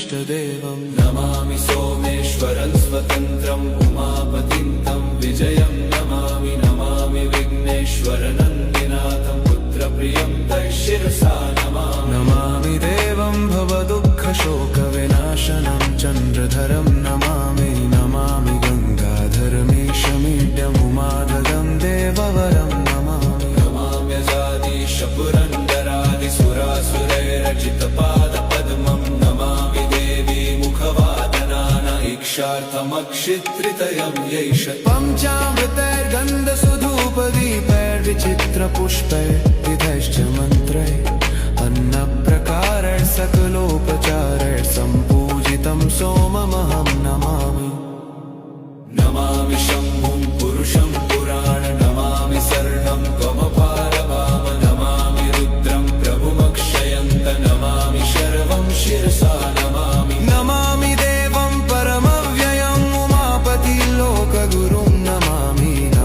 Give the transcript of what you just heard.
इष्टदेवम् नमामि सोमेश्वरं स्वतन्त्रम् उमापतिं तं विजयं नमामि नमामि विघ्नेश्वरनन्दिनाथं पुत्रप्रियं तैशिरसा नमामि नमामि देवं भवदुःखशोकविनाशनं चन्द्रधरं नमामि नमामि गङ्गाधरमीशमीड्यमुमादगं देववरं नमामि नमाम्यजादीश पुरन्दरादिसुरासुरैरचितपादपद्मं नमामि देवी मुखवादनान इक्षार्थमक्षित्रितयं यैष पञ्चामृतैर्गन्धसुधूपदीपैर्विचित्रपुष्पैर्विधैश्च मन्त्रैः अन्नप्रकारैः सकलोपचारैः